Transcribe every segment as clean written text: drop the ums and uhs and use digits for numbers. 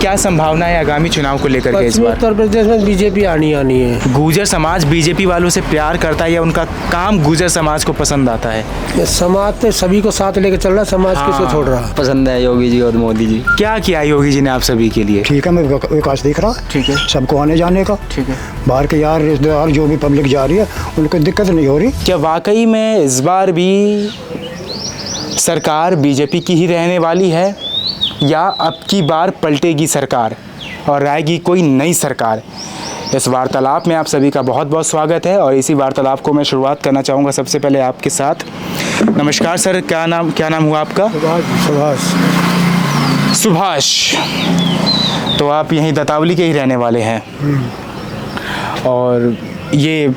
क्या संभावना है आगामी चुनाव को लेकर के इस बार? उत्तर प्रदेश में बीजेपी आनी है। गुर्जर समाज बीजेपी वालों से प्यार करता है या उनका काम गुर्जर समाज को पसंद आता है? ये समाज तो सभी को साथ लेकर चल रहा, समाज किसको छोड़ रहा। पसंद है योगी जी और मोदी जी। क्या किया योगी जी ने आप सभी के लिए? ठीक है, मैं विकास देख रहा। ठीक है, सबको आने जाने का। ठीक है। बाहर के यार रिश्तेदार जो भी पब्लिक जा रही है उनको दिक्कत नहीं हो रही। क्या वाकई में इस बार भी सरकार बीजेपी की ही रहने वाली है या अब की बार पलटेगी सरकार और आएगी कोई नई सरकार? इस वार्तालाप में आप सभी का बहुत बहुत स्वागत है और इसी वार्तालाप को मैं शुरुआत करना चाहूँगा सबसे पहले आपके साथ। नमस्कार सर, क्या नाम हुआ आपका? सुभाष। तो आप यहीं दतावली के ही रहने वाले हैं और ये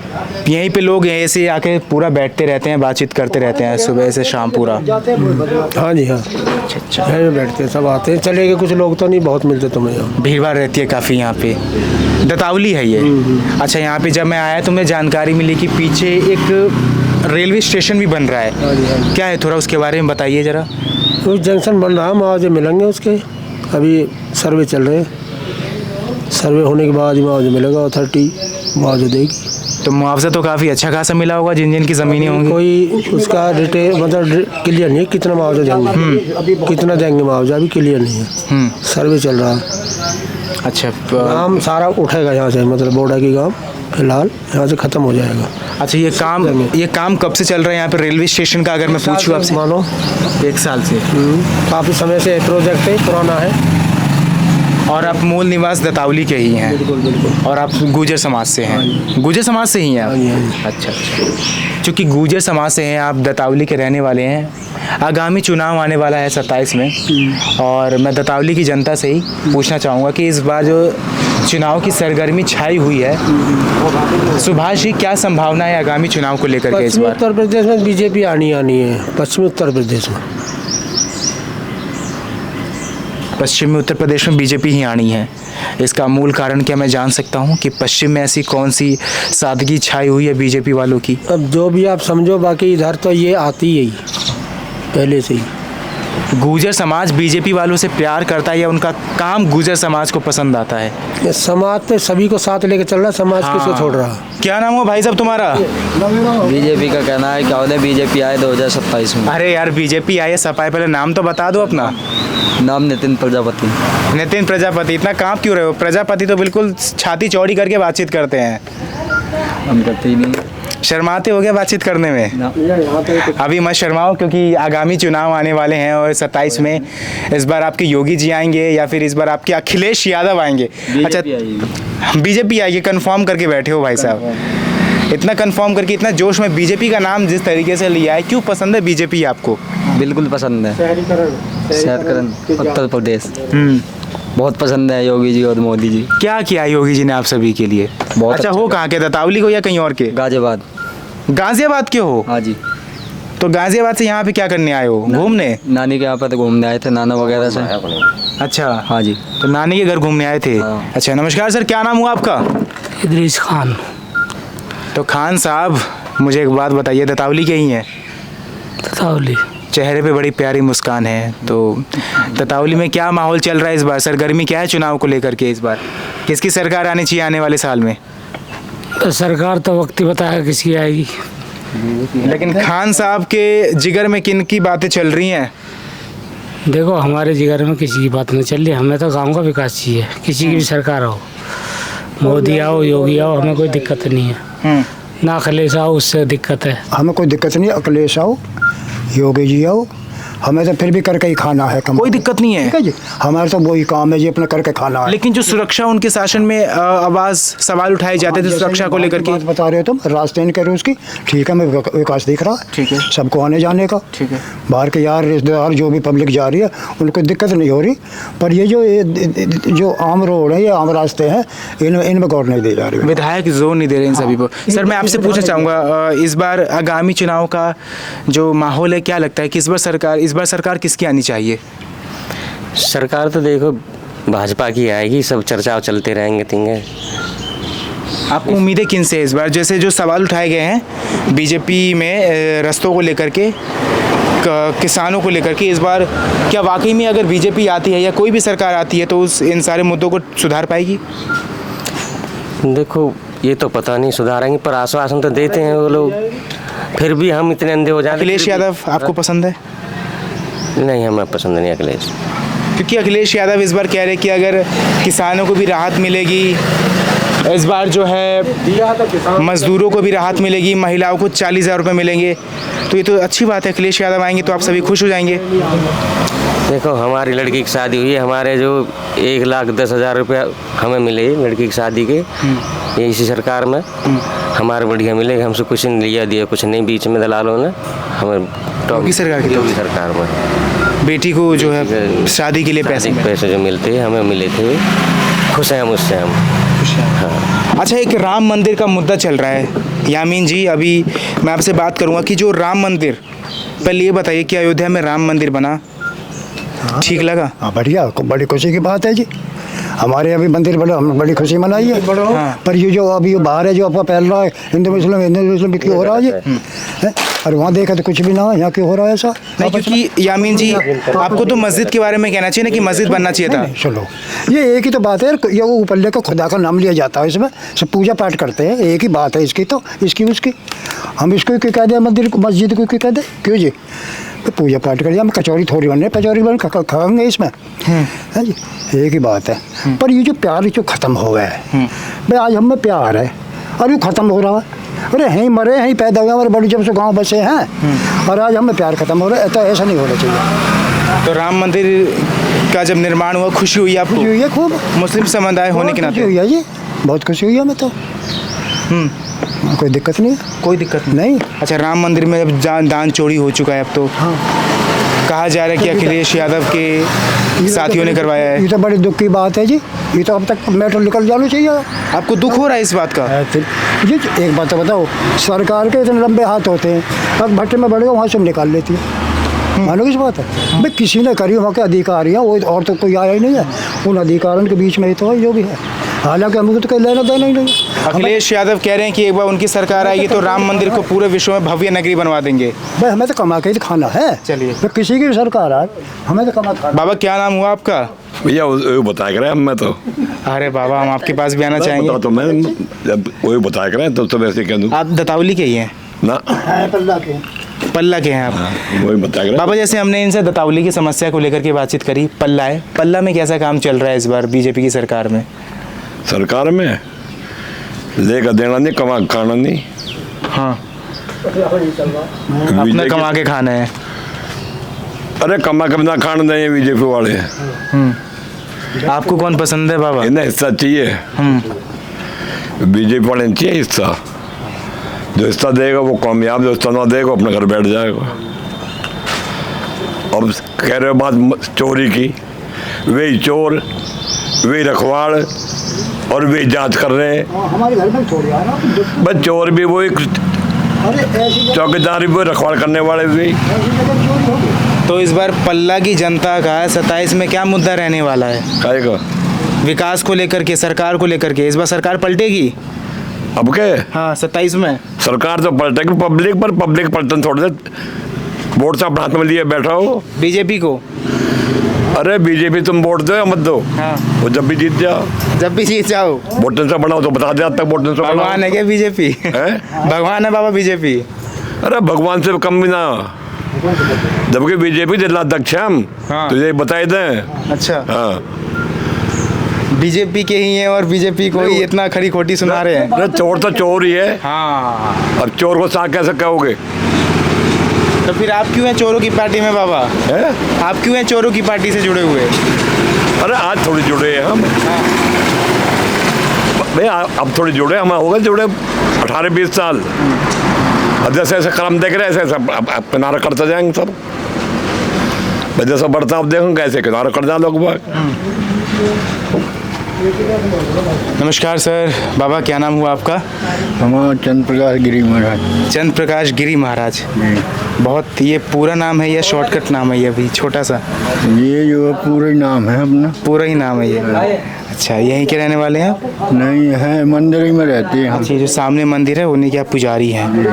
यहीं पे लोग ऐसे आके पूरा बैठते रहते हैं, बातचीत करते रहते हैं सुबह से शाम पूरा? हाँ जी हाँ। अच्छा यहीं बैठते हैं, सब आते हैं चले गए, कुछ लोग तो नहीं, बहुत मिलते तुम्हें यहाँ। भीड़ भाड़ रहती है काफ़ी यहाँ पे। दतावली है ये? अच्छा, यहाँ पे जब मैं आया तो मुझे जानकारी मिली कि पीछे एक रेलवे स्टेशन भी बन रहा है। क्या है, थोड़ा उसके बारे में बताइए ज़रा। कोई जंक्शन बन रहा है, मुआवजे मिलेंगे उसके, अभी सर्वे चल रहे हैं। सर्वे होने के बाद मुआवजा मिलेगा, अथॉरिटी मुआवजा देगी। तो मुआवजा तो काफ़ी अच्छा खासा मिला होगा जिन की ज़मीनें होंगी? कोई उसका डिटेल मतलब क्लियर नहीं है कितना मुआवजा देंगे, कितना देंगे मुआवजा अभी क्लियर नहीं है। सर्वे चल रहा है। अच्छा, काम सारा उठेगा यहाँ से, मतलब बोर्डा की काम फिलहाल यहाँ से ख़त्म हो जाएगा। अच्छा, ये काम कब से चल रहा है यहाँ पे रेलवे स्टेशन का? अगर मैं पूछूँ आपसे। मानो 1 साल से। काफ़ी समय से प्रोजेक्ट है, पुराना है। और आप मूल निवास दतावली के ही हैं? बिल्कुल बिल्कुल। और आप गुर्जर समाज से हैं? गुर्जर समाज से ही हैं आप? अच्छा। चूँकि गुर्जर समाज से हैं आप, दतावली के रहने वाले हैं, आगामी चुनाव आने वाला है 27 में और मैं दतावली की जनता से ही पूछना चाहूँगा कि इस बार जो चुनाव की सरगर्मी छाई हुई है, सुभाष जी क्या संभावना है आगामी चुनाव को लेकर के इस बार? उत्तर प्रदेश में बीजेपी आनी है, पश्चिमी उत्तर प्रदेश में। पश्चिमी उत्तर प्रदेश में बीजेपी ही आनी है, इसका मूल कारण क्या मैं जान सकता हूं कि पश्चिम में ऐसी कौन सी सादगी छाई हुई है बीजेपी वालों की? अब जो भी आप समझो, बाकी इधर तो ये आती ही पहले से ही। गुर्जर समाज बीजेपी वालों से प्यार करता है या उनका काम गुर्जर समाज को पसंद आता है? ये समाज तो सभी को साथ लेकर चल रहा, समाज किसको छोड़ रहा। क्या नाम हुआ भाई साहब तुम्हारा? बीजेपी का कहना है क्या होता है, बीजेपी आए 2027 में। अरे यार, बीजेपी आए सपाए, पहले नाम तो बता दो अपना। नाम नितिन प्रजापति। नितिन प्रजापति। इतना कांप क्यों रहे हो? प्रजापति तो बिल्कुल छाती चौड़ी करके बातचीत करते हैं। हम करते ही नहीं। शर्माते हो गया बातचीत करने में? अभी मत शर्माओ क्योंकि आगामी चुनाव आने वाले हैं और 27 में इस बार आपके योगी जी आएंगे या फिर इस बार आपके अखिलेश यादव आएंगे? अच्छा, बीजेपी आएगी, कंफर्म करके बैठे हो भाई साहब? इतना कंफर्म करके, इतना जोश में बीजेपी का नाम जिस तरीके से लिया है, क्यों पसंद है बीजेपी आपको? बिल्कुल पसंद है। शहरीकरण उत्तर प्रदेश बहुत पसंद है योगी जी और मोदी जी। क्या किया योगी जी ने आप सभी के लिए? बहुत अच्छा, हो कहाँ के, दतावली को या कहीं और के? गाजियाबाद। गाजियाबाद के हो? हाँ जी। तो गाजियाबाद से यहाँ पे क्या करने आए हो? घूमने? नानी के यहाँ पे तो घूमने आए थे, नाना वगैरह से। अच्छा। हाँ जी। तो नानी के घर घूमने आए थे? हाँ। अच्छा, नमस्कार सर, क्या नाम हुआ आपका? इदरीस खान। तो खान साहब, मुझे एक बात बताइए, दतावली के ही हैं? दतावली। चेहरे पे बड़ी प्यारी मुस्कान है, तो दतावली में क्या माहौल चल रहा है इस बार? सरगर्मी क्या है चुनाव को लेकर के इस बार? किसकी सरकार आनी चाहिए आने वाले साल में? तो सरकार तो वक्त ही बताएगा किसकी आएगी। लेकिन खान साहब के जिगर में किन की बातें चल रही हैं? देखो, हमारे जिगर में किसी की बात नहीं चल रही, हमें तो गाँव का विकास चाहिए, किसी की भी सरकार हो, मोदी आओ योगी आओ, हमें कोई दिक्कत नहीं है। ना अखिलेश आओ, उससे दिक्कत है। हमें कोई दिक्कत नहीं, अखिलेश आओ योगी जी आओ, हमें तो फिर भी करके ही खाना है। कोई दिक्कत नहीं ठीक है जी, हमारा तो वही काम है जी, अपना करके खाना है। लेकिन जो सुरक्षा उनके शासन में आवाज सवाल उठाए जाते थे सुरक्षा को लेकर के, बात बता रहे हो तुम, रास्ते नहीं करे उसकी। ठीक है, मैं विकास देख रहा। ठीक है। सबको आने जाने का। ठीक है। बाहर के यार रिश्तेदार जो भी पब्लिक जा रही है उनको दिक्कत नहीं हो रही, पर ये जो आम रोड है, ये आम रास्ते हैं, इनमें गौर नहीं दी जा रही। विधायक जोर नहीं दे रहे इन सभी को। सर, मैं आपसे पूछना चाहूँगा, इस बार आगामी चुनाव का जो माहौल है, क्या लगता है कि इस बार सरकार किसकी आनी चाहिए? सरकार तो देखो भाजपा की आएगी, सब चर्चा चलते रहेंगे तिंगे। आपको उम्मीदें किन से इस बार? जैसे जो सवाल उठाए गए हैं बीजेपी में रास्तों को लेकर के, किसानों को लेकर के इस बार क्या वाकई में अगर बीजेपी आती है या कोई भी सरकार आती है तो इन सारे मुद्दों को सुधार पाएगी? देखो ये तो पता नहीं सुधारेंगे, पर आश्वासन तो देते हैं वो लोग, फिर भी हम इतने अंधे हो जाते। अखिलेश यादव आपको पसंद है? नहीं, हमें पसंद नहीं अखिलेश, क्योंकि अखिलेश यादव इस बार कह रहे कि अगर किसानों को भी राहत मिलेगी, इस बार जो है मजदूरों को भी राहत मिलेगी, महिलाओं को 40,000 रुपये मिलेंगे, तो ये तो अच्छी बात है। अखिलेश यादव आएंगे तो आप सभी खुश हो जाएंगे। देखो हमारी लड़की की शादी हुई है, हमारे जो 1,10,000 रुपया हमें मिले लड़की की शादी के, ये इसी सरकार में हमारे बढ़िया मिलेगा। हमसे कुछ नहीं लिया दिया, कुछ नहीं, बीच में दलालों ने हमें योगी सरकार की योगी सरकार में बेटी को जो है शादी के लिए पैसे जो मिलते हैं हमें मिले थे, खुश हैं हम उससे, हम हाँ। अच्छा, एक राम मंदिर का मुद्दा चल रहा है यामीन जी, अभी मैं आपसे बात करूंगा कि जो राम मंदिर, पहले ये बताइए कि अयोध्या में राम मंदिर बना, ठीक लगा? हाँ बढ़िया, बड़ी खुशी की बात है जी। हमारे अभी मंदिर बड़ा, हम बड़ी खुशी मनाई है। हाँ। पर ये जो अभी बाहर है जो अफवाह फैल रहा है हिंदू मुस्लिम क्यों हो रहा है ये? और वहाँ देखा तो कुछ भी ना, यहाँ क्यों हो रहा है ऐसा? नहीं, क्योंकि यामीन जी आपको तो मस्जिद के बारे में कहना चाहिए ना कि मस्जिद बनना चाहिए था। चलो ये एक ही तो बात है, ये वो ऊपर का खुदा का नाम लिया जाता है, इसमें सब पूजा पाठ करते हैं, एक ही बात है इसकी, तो इसकी उसकी हम इसको क्यों कह दें मंदिर को, मस्जिद को क्यों कह दें? क्यों जी? तो पूजा पाठ करिए, हम कचौरी थोड़ी बन रहे, कचौरी बन खाएंगे इसमें, है जी, एक ही बात है। पर ये जो प्यार जो ख़त्म हो गया है भाई, आज हम में प्यार है और ये ख़त्म हो रहा है। अरे यहीं मरे यहीं पैदा हुए, हमारे बड़ी जब से गाँव बसे हैं, और आज हमें प्यार ख़त्म हो रहा है, तो ऐसा नहीं होना चाहिए। तो राम मंदिर का जब निर्माण हुआ खुशी हुई आपको? खुशी हुई है खूब, मुस्लिम समुदाय होने के नाते खुशी हुई है जी, बहुत खुशी हुई है हमें तो। कोई दिक्कत नहीं है, कोई दिक्कत नहीं। अच्छा, राम मंदिर में अब दान चोरी हो चुका है अब तो, हाँ, कहा जा रहा है कि अखिलेश यादव के साथियों ने करवाया है। ये तो बड़ी दुख की बात है जी, ये तो अब तक मैटर निकल जाना चाहिए। आपको दुख हो रहा है इस बात का? जी एक बात तो बताओ, सरकार के इतने लंबे हाथ होते हैं, अब भट्टे में बढ़ेगा वहाँ से निकाल लेती है, मानो किस बात है भाई, किसी ने करी वहाँ के अधिकारी हैं, वो और तो कोई आया ही नहीं है, उन अधिकारियों के बीच में ही तो है जो भी है, हालांकि हमको तो कोई लेना देना ही नहीं। अखिलेश यादव कह रहे हैं कि एक बार उनकी सरकार आएगी तो राम मंदिर को पूरे विश्व में भव्य नगरी बनवा देंगे। भाई हमें तो कमा के ही खाना है, चलिए, तो किसी की भी सरकार आए हमें तो कमा खाना। बाबा क्या नाम हुआ आपका? भैया वो बताया करें, मैं तो अरे बाबा हम आपके पास भी आना चाहेंगे। तो मैं जब वही बताया करें तो वैसे कह दूँ। आप दतावली के ही हैं ना? पल्ला के हैं आप? वही बताया करें बाबा, जैसे हमने इनसे दतावली की समस्या को लेकर के बातचीत करी, पल्ला है, पल्ला में कैसा काम चल रहा है इस बार बीजेपी की सरकार में? सरकार में लेकर देना नहीं, कमा खाना नहीं। हाँ, अपना कमा के खाना है। अरे कमा के बिना खाना नहीं, बीजेपी वाले। आपको कौन पसंद है बाबा? इन्हें हिस्सा चाहिए, बीजेपी वाले चाहिए हिस्सा, जो हिस्सा देगा वो कामयाब, जो हिस्सा ना देगा अपने घर बैठ जाएगा। अब कह रहे हो बात चोरी की, वही चोर, वही रखवाड़ और वे जांच कर रहे हैं। हमारे घर में चोरी आ रहा, बस चोर भी वही, चौकीदार भी वही, रखवाड़ करने वाले भी। तो इस बार पल्ला की जनता का 27 में क्या मुद्दा रहने वाला है? कहेगा विकास को लेकर के, सरकार को लेकर के, इस बार सरकार पलटेगी? अब के हाँ 27 में सरकार तो पलटेगी पब्लिक पर, पब्लिक पलटन छोड़ दे, वोट से अपने हाथ में लिए बैठा हो बीजेपी को। अरे बीजेपी तुम वोट दो या मत दो, हाँ, वो जब भी जीत जाओ, जब भी जीत जाओ। वोटन से बनाओ तो बता दे, आज तक वोटन से भगवान है क्या बीजेपी? है भगवान है बाबा बीजेपी? अरे भगवान से कम भी ना, जबकि बीजेपी जिलाध्यक्ष है हम, हाँ। तो ये बताए दें। अच्छा, हाँ, बीजेपी के ही हैं और बीजेपी को ही इतना खरी खोटी सुना रहे हैं। अरे चोर तो चोर ही है। हाँ, अब चोर को साथ कैसे कहोगे? तो फिर आप क्यों हैं चोरों की पार्टी में बाबा? है? आप क्यों हैं चोरों की पार्टी से जुड़े हुए? अरे आज थोड़ी जुड़े हैं हम भैया, अब थोड़ी जुड़े, हम हो गए जुड़े 18-20 साल। अब जैसे ऐसे कर्म देख रहे हैं, ऐसे अब किनारा करते जाएंगे सब, जैसा बढ़ता अब देखो कैसे किनारा कर जाए लोग बाग। नमस्कार सर, बाबा क्या नाम हुआ आपका? हमारा चंद्र प्रकाश गिरी महाराज। चंद्र प्रकाश गिरी महाराज, बहुत ये पूरा नाम है या शॉर्टकट नाम है ये, अभी छोटा सा? ये जो पूरा ही नाम है अपना। पूरा ही नाम है ये। अच्छा, यहीं के रहने वाले हैं आप? नहीं है, मंदिर ही में रहते हैं हम। अच्छा, जो सामने मंदिर है उन्हीं के आप पुजारी हैं।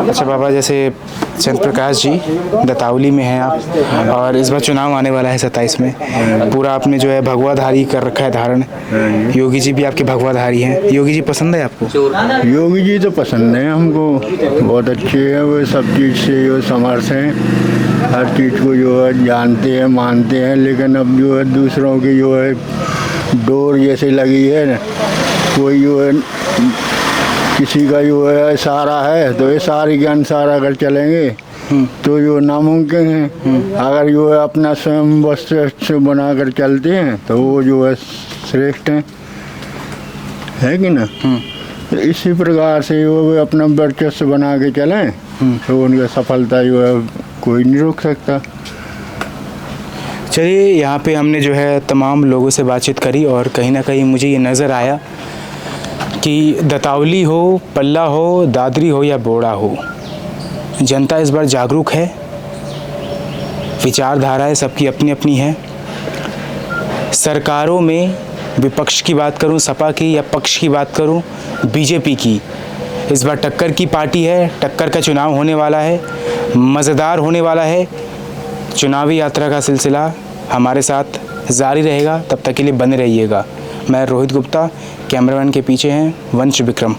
अच्छा बाबा, जैसे चंद्र प्रकाश जी दतावली में हैं आप, और इस बार चुनाव आने वाला है 27 में। पूरा आपने जो है भगवाधारी कर रखा है धारण। योगी जी भी आपके भगवाधारी हैं। योगी जी पसंद है आपको? योगी जी तो पसंद है हमको, बहुत अच्छे हैं वो, सब चीज़ से जो समर्थ हैं, हर चीज़ को जो है जानते हैं, मानते हैं। लेकिन अब जो है दूसरों की जो है डोर जैसे लगी है ना, कोई जो है किसी का जो है इशारा है तो इशारे के अनुसार अगर चलेंगे तो जो नामुमकिन है। अगर जो है अपना स्वयं वस्त्र बनाकर चलते हैं तो वो जो है श्रेष्ठ है कि ना। तो इसी प्रकार से वो अपना वर्चस्व बना के चलें तो उनका सफलता जो है कोई नहीं रोक सकता। चलिए, यहाँ पे हमने जो है तमाम लोगों से बातचीत करी, और कहीं ना कहीं मुझे ये नज़र आया कि दतावली हो, पल्ला हो, दादरी हो या बोड़ा हो, जनता इस बार जागरूक है। विचारधाराएं सबकी अपनी अपनी है। सरकारों में विपक्ष की बात करूं, सपा की, या पक्ष की बात करूं, बीजेपी की, इस बार टक्कर की पार्टी है। टक्कर का चुनाव होने वाला है, मज़ेदार होने वाला है। चुनावी यात्रा का सिलसिला हमारे साथ जारी रहेगा, तब तक के लिए बने रहिएगा। मैं रोहित गुप्ता, कैमरामैन के पीछे हैं वंश विक्रम।